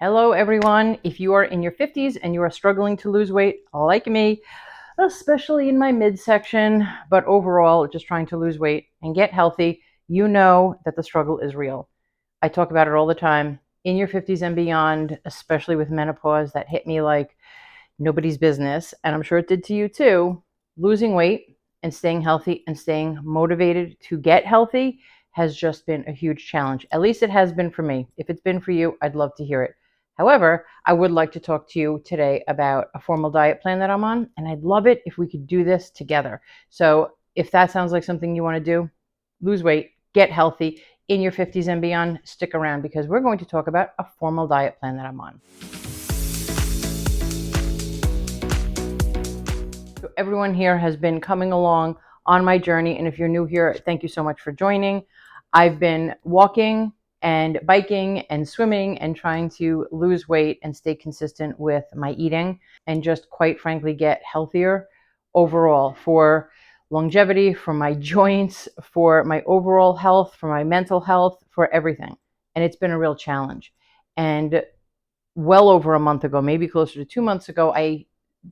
Hello, everyone. If you are in your 50s and you are struggling to lose weight, like me, especially in my midsection, but overall just trying to lose weight and get healthy, you know that the struggle is real. I talk about it all the time. In your 50s and beyond, especially with menopause, that hit me like nobody's business, and I'm sure it did to you too. Losing weight and staying healthy and staying motivated to get healthy has just been a huge challenge. At least it has been for me. If it's been for you, I'd love to hear it. However, I would like to talk to you today about a formal diet plan that I'm on, and I'd love it if we could do this together. So, if that sounds like something you want to do, lose weight, get healthy in your 50s and beyond, stick around because we're going to talk about a formal diet plan that I'm on. So everyone here has been coming along on my journey. And if you're new here, thank you so much for joining. I've been walking and biking and swimming and trying to lose weight and stay consistent with my eating and just quite frankly get healthier overall for longevity, for my joints, for my overall health, for my mental health, for everything. And it's been a real challenge. And well over a month ago, maybe closer to 2 months ago, I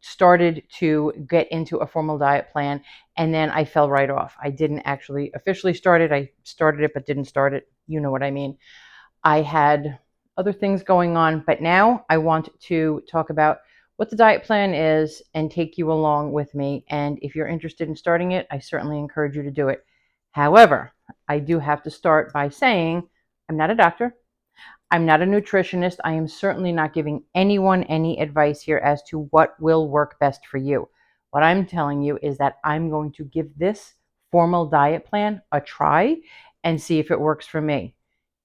started to get into a formal diet plan, and then I fell right off. I didn't actually officially start it. I started it but didn't start it. You know what I mean. I had other things going on, but now I want to talk about what the diet plan is and take you along with me. And if you're interested in starting it, I certainly encourage you to do it. However, I do have to start by saying I'm not a doctor. I'm not a nutritionist. I am certainly not giving anyone any advice here as to what will work best for you. What I'm telling you is that I'm going to give this formal diet plan a try and see if it works for me.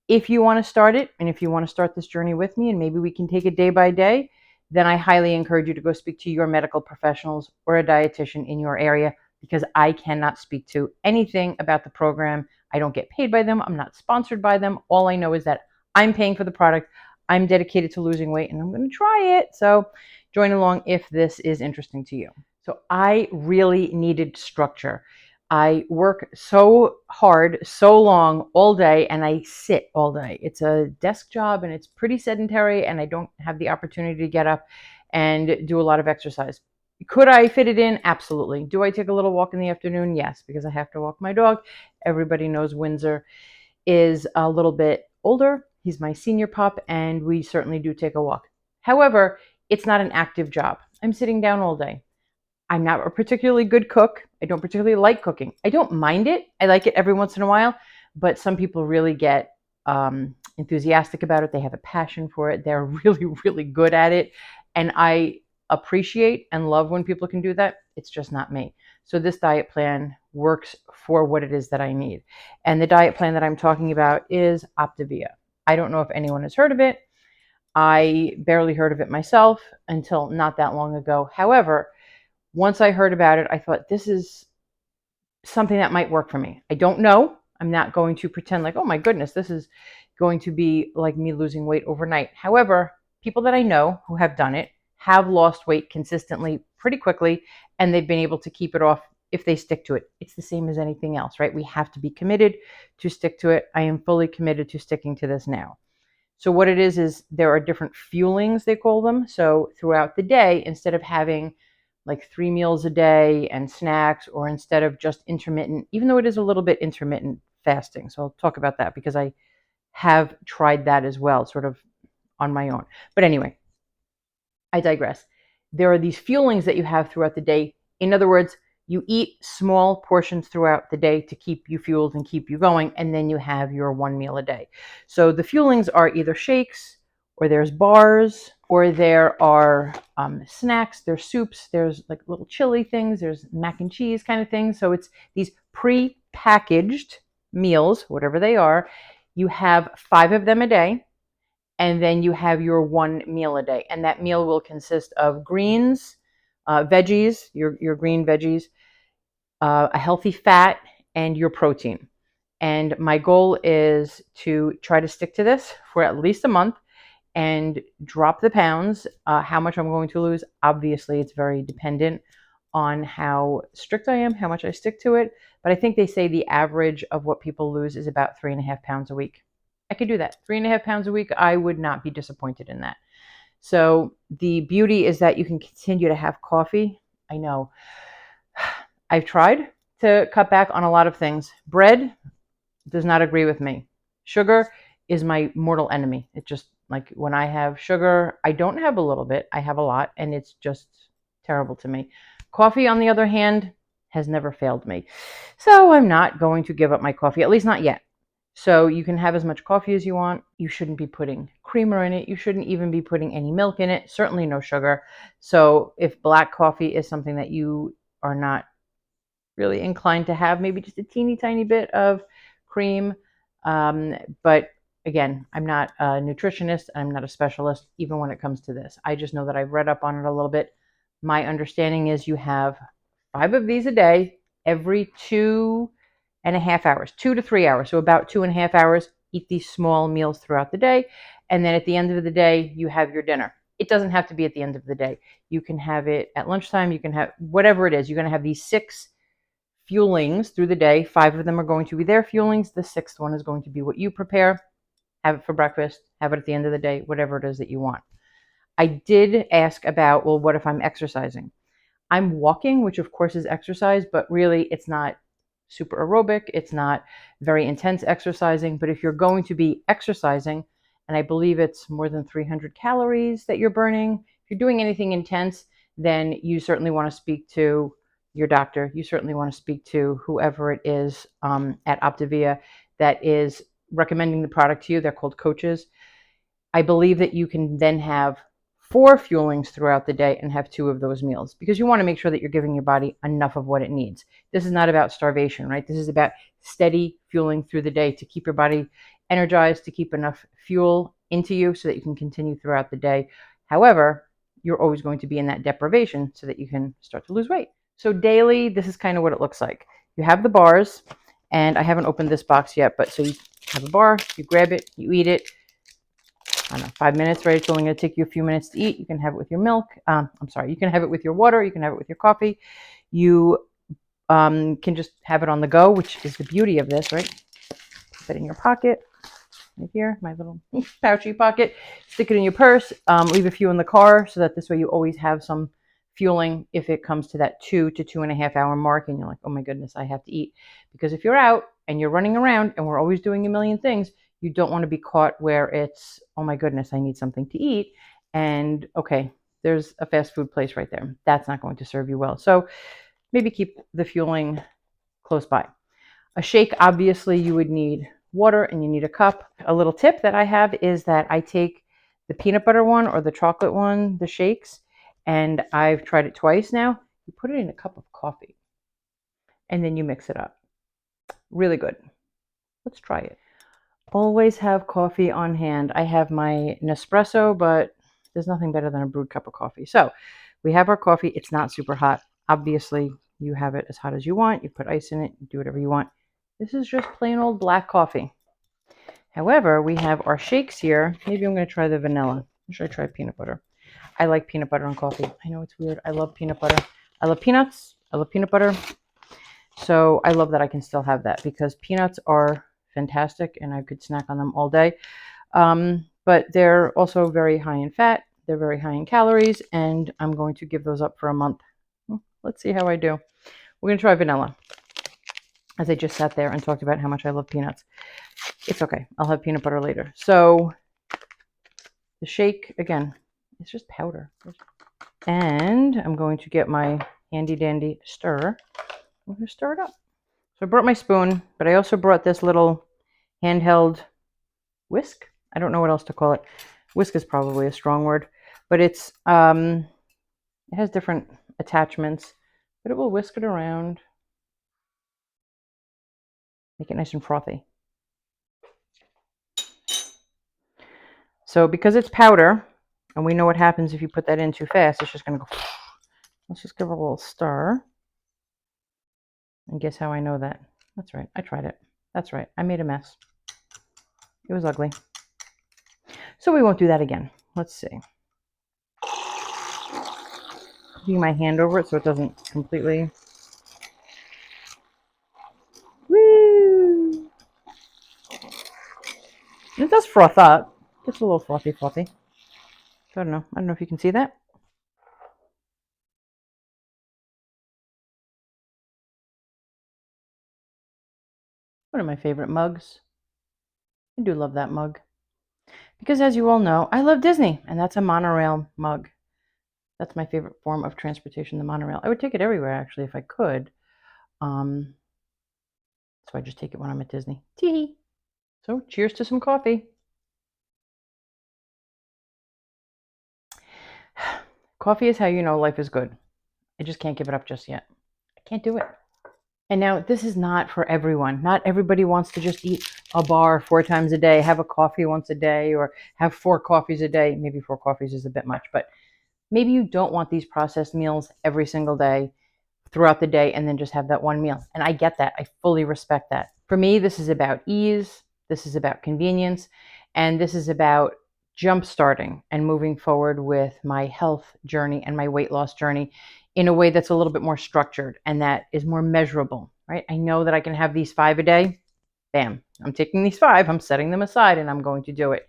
If you want to start it, and if you want to start this journey with me, and maybe we can take it day by day, then I highly encourage you to go speak to your medical professionals or a dietitian in your area because I cannot speak to anything about the program. I don't get paid by them. I'm not sponsored by them. All I know is that I'm paying for the product. I'm dedicated to losing weight and I'm going to try it. So join along if this is interesting to you. So I really needed structure. I work so hard, so long, all day, and I sit all day. It's a desk job and it's pretty sedentary, and I don't have the opportunity to get up and do a lot of exercise. Could I fit it in? Absolutely. Do I take a little walk in the afternoon? Yes, because I have to walk my dog. Everybody knows Windsor is a little bit older. He's my senior pup, and we certainly do take a walk. However, it's not an active job. I'm sitting down all day. I'm not a particularly good cook. I don't particularly like cooking. I don't mind it. I like it every once in a while, but some people really get enthusiastic about it. They have a passion for it. They're really, really good at it. And I appreciate and love when people can do that. It's just not me. So this diet plan works for what it is that I need. And the diet plan that I'm talking about is Optavia. I don't know if anyone has heard of it. I barely heard of it myself until not that long ago. However, once I heard about it, I thought this is something that might work for me. I don't know. I'm not going to pretend like, oh my goodness, this is going to be like me losing weight overnight. However, people that I know who have done it have lost weight consistently pretty quickly, and they've been able to keep it off if they stick to it. It's the same as anything else, right? We have to be committed to stick to it. I am fully committed to sticking to this now. So what it is there are different fuelings, they call them. So throughout the day, instead of having like 3 meals a day and snacks, or instead of just intermittent, even though it is a little bit intermittent fasting. So I'll talk about that because I have tried that as well, sort of on my own. But anyway, I digress. There are these fuelings that you have throughout the day. In other words, you eat small portions throughout the day to keep you fueled and keep you going, and then you have your 1 meal a day. So the fuelings are either shakes, or there's bars, or there are snacks, there's soups, there's like little chili things, there's mac and cheese kind of things. So it's these pre-packaged meals, whatever they are. You have 5 of them a day, and then you have your 1 meal a day. And that meal will consist of greens, veggies, your green veggies, a healthy fat, and your protein. And my goal is to try to stick to this for at least a month and drop the pounds. How much I'm going to lose, obviously, it's very dependent on how strict I am, how much I stick to it. But I think they say the average of what people lose is about 3.5 pounds a week. I could do that. 3.5 pounds a week. I would not be disappointed in that. So the beauty is that you can continue to have coffee. I know I've tried to cut back on a lot of things. Bread does not agree with me. Sugar is my mortal enemy. It just, like, when I have sugar, I don't have a little bit, I have a lot, and it's just terrible to me. Coffee, on the other hand, has never failed me. So I'm not going to give up my coffee, at least not yet. So you can have as much coffee as you want. You shouldn't be putting creamer in it. You shouldn't even be putting any milk in it. Certainly no sugar. So if black coffee is something that you are not really inclined to have, maybe just a teeny tiny bit of cream. But again, I'm not a nutritionist. I'm not a specialist, even when it comes to this. I just know that I've read up on it a little bit. My understanding is you have 5 of these a day, every 2.5 hours, 2 to 3 hours. So about 2.5 hours, eat these small meals throughout the day. And then at the end of the day, you have your dinner. It doesn't have to be at the end of the day. You can have it at lunchtime. You can have whatever it is. You're going to have these 6 fuelings through the day. 5 of them are going to be their fuelings. The 6th one is going to be what you prepare. Have it for breakfast, have it at the end of the day, whatever it is that you want. I did ask about, well, what if I'm exercising? I'm walking, which of course is exercise, but really it's not super aerobic. It's not very intense exercising. But if you're going to be exercising, and I believe it's more than 300 calories that you're burning, if you're doing anything intense, then you certainly want to speak to your doctor. You certainly want to speak to whoever it is at Optavia that is recommending the product to you. They're called coaches. I believe that you can then have 4 fuelings throughout the day and have 2 of those meals, because you want to make sure that you're giving your body enough of what it needs. This is not about starvation, right? This is about steady fueling through the day to keep your body energized, to keep enough fuel into you so that you can continue throughout the day. However, you're always going to be in that deprivation so that you can start to lose weight. So daily, this is kind of what it looks like. You have the bars, and I haven't opened this box yet, but so you have a bar, you grab it, you eat it. I don't know, 5 minutes, right? It's only going to take you a few minutes to eat. You can have it with your milk. You can have it with your water. You can have it with your coffee. You can just have it on the go, which is the beauty of this, right? Put it in your pocket, right here, my little pouchy pocket. Stick it in your purse. Leave a few in the car so that this way you always have some fueling if it comes to that 2 to 2.5 hour mark and you're like, oh my goodness, I have to eat. Because if you're out and you're running around and we're always doing a million things, you don't want to be caught where it's, oh my goodness, I need something to eat. And okay, there's a fast food place right there. That's not going to serve you well. So maybe keep the fueling close by. A shake, obviously, you would need water and you need a cup. A little tip that I have is that I take the peanut butter one or the chocolate one, the shakes, and I've tried it twice now. You put it in a cup of coffee and then you mix it up. Really good. Let's try it. Always have coffee on hand. I have my Nespresso, but there's nothing better than a brewed cup of coffee. So we have our coffee. It's not super hot. Obviously, you have it as hot as you want. You put ice in it, you do whatever you want. This is just plain old black coffee. However, we have our shakes here. Maybe I'm going to try the vanilla. Or should I try peanut butter? I like peanut butter on coffee. I know it's weird. I love peanut butter. I love peanuts. I love peanut butter. So I love that I can still have that because peanuts are fantastic and I could snack on them all day. But they're also very high in fat. They're very high in calories, and I'm going to give those up for a month. Let's see how I do. We're going to try vanilla, as I just sat there and talked about how much I love peanuts. It's okay. I'll have peanut butter later. So the shake, again, it's just powder. And I'm going to get my handy dandy stir. I'm going to stir it up. So I brought my spoon, but I also brought this little handheld whisk. I don't know what else to call it. Whisk is probably a strong word, but it has different attachments, but it will whisk it around, make it nice and frothy. So because it's powder, and we know what happens if you put that in too fast, it's just going to go. Let's just give it a little stir. And guess how I know that? That's right. I tried it. That's right. I made a mess. It was ugly. So we won't do that again. Let's see. Putting my hand over it so it doesn't completely. Woo! It does froth up. It's a little frothy. So I don't know. I don't know if you can see that. One of my favorite mugs. I do love that mug. Because as you all know, I love Disney, and that's a monorail mug. That's my favorite form of transportation, the monorail. I would take it everywhere, actually, if I could. Um, so I just take it when I'm at Disney. Tee. So cheers to some coffee. Coffee is how you know life is good. I just can't give it up just yet. I can't do it. And now this is not for everyone. Not everybody wants to just eat a bar 4 times a day, have a coffee once a day, or have 4 coffees a day. Maybe 4 coffees is a bit much, but maybe you don't want these processed meals every single day throughout the day and then just have that one meal. And I get that. I fully respect that. For me, this is about ease. This is about convenience. And this is about jump starting and moving forward with my health journey and my weight loss journey in a way that's a little bit more structured and that is more measurable, right? I know that I can have these 5 a day. Bam, I'm taking these 5, I'm setting them aside and I'm going to do it.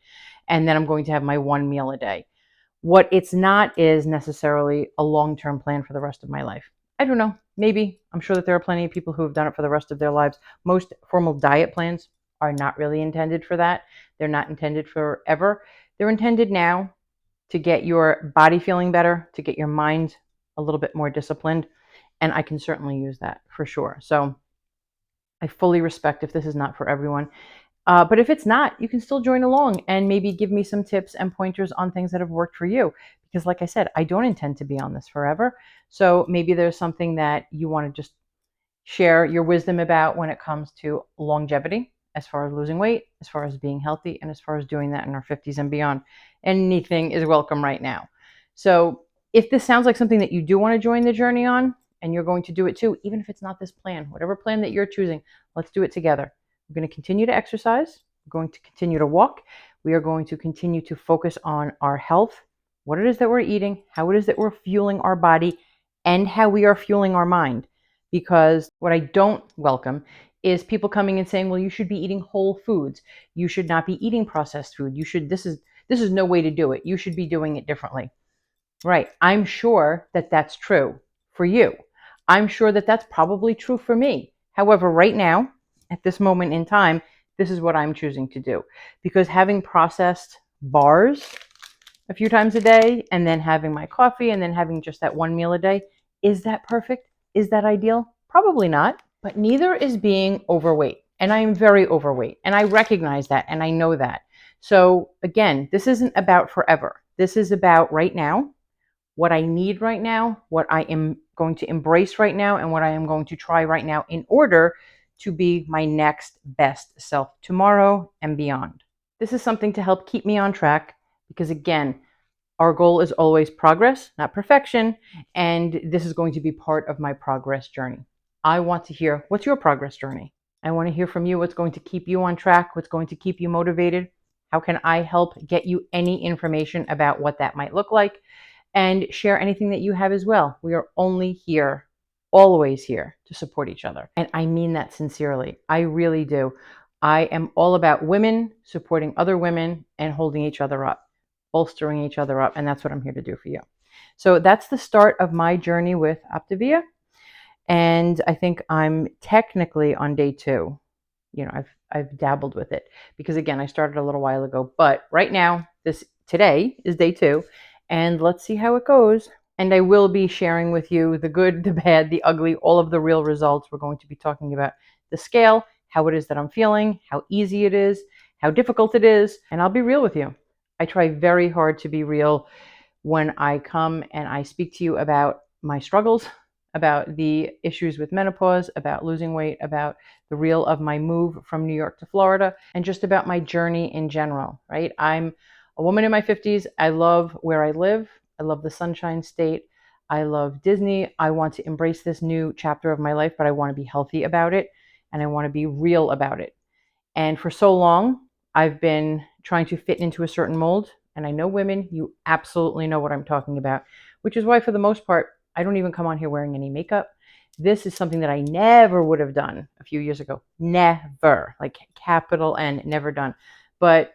And then I'm going to have my one meal a day. What it's not is necessarily a long-term plan for the rest of my life. I don't know. Maybe. I'm sure that there are plenty of people who have done it for the rest of their lives. Most formal diet plans are not really intended for that. They're not intended forever. They're intended now to get your body feeling better, to get your mind a little bit more disciplined. And I can certainly use that for sure. So I fully respect if this is not for everyone. But if it's not, you can still join along and maybe give me some tips and pointers on things that have worked for you. Because, like I said, I don't intend to be on this forever. So maybe there's something that you want to just share your wisdom about when it comes to longevity, as far as losing weight, as far as being healthy, and as far as doing that in our 50s and beyond. Anything is welcome right now. So if this sounds like something that you do want to join the journey on, and you're going to do it too, even if it's not this plan, whatever plan that you're choosing, let's do it together. We're going to continue to exercise. We're going to continue to walk. We are going to continue to focus on our health, what it is that we're eating, how it is that we're fueling our body, and how we are fueling our mind. Because what I don't welcome is people coming and saying, well, you should be eating whole foods. You should not be eating processed food. This is no way to do it. You should be doing it differently. Right. I'm sure that that's true for you. I'm sure that that's probably true for me. However, right now, at this moment in time, this is what I'm choosing to do. Because having processed bars a few times a day and then having my coffee and then having just that one meal a day, is that perfect? Is that ideal? Probably not. But neither is being overweight. And I am very overweight. And I recognize that and I know that. So again, this isn't about forever. This is about right now, what I need right now, what I am going to embrace right now, and what I am going to try right now in order to be my next best self tomorrow and beyond. This is something to help keep me on track because, again, our goal is always progress, not perfection, and this is going to be part of my progress journey. I want to hear, what's your progress journey? I want to hear from you what's going to keep you on track, what's going to keep you motivated. How can I help get you any information about what that might look like? And share anything that you have as well. We are only here, always here to support each other. And I mean that sincerely. I really do. I am all about women supporting other women and holding each other up, bolstering each other up. And that's what I'm here to do for you. So that's the start of my journey with Optavia. And I think I'm technically on day 2. I've dabbled with it because again, I started a little while ago, but right now, today is day 2, and let's see how it goes. And I will be sharing with you the good, the bad, the ugly, all of the real results. We're going to be talking about the scale, how it is that I'm feeling, how easy it is, how difficult it is, and I'll be real with you. I try very hard to be real when I come and I speak to you about my struggles, about the issues with menopause, about losing weight, about the real of my move from New York to Florida, and just about my journey in general, right? I'm a woman in my 50s. I love where I live. I love the Sunshine State. I love Disney. I want to embrace this new chapter of my life, but I want to be healthy about it and I want to be real about it. And for so long, I've been trying to fit into a certain mold. And I know women, you absolutely know what I'm talking about, which is why for the most part, I don't even come on here wearing any makeup. This is something that I never would have done a few years ago. Never, like capital N, never done. But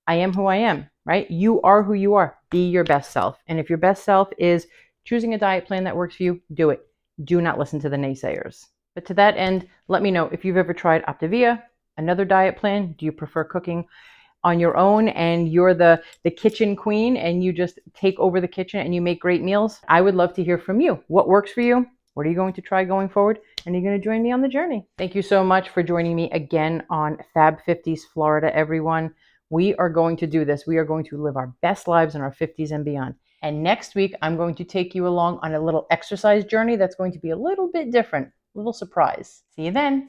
I am who I am, right? You are who you are. Be your best self. And if your best self is choosing a diet plan that works for you, do it. Do not listen to the naysayers. But to that end, let me know if you've ever tried Optavia, another diet plan. Do you prefer cooking on your own and you're the kitchen queen and you just take over the kitchen and you make great meals? I would love to hear from you. What works for you? What are you going to try going forward? And you're going to join me on the journey. Thank you so much for joining me again on Fab 50s Florida, everyone. We are going to do this. We are going to live our best lives in our 50s and beyond. And next week, I'm going to take you along on a little exercise journey that's going to be a little bit different, a little surprise. See you then.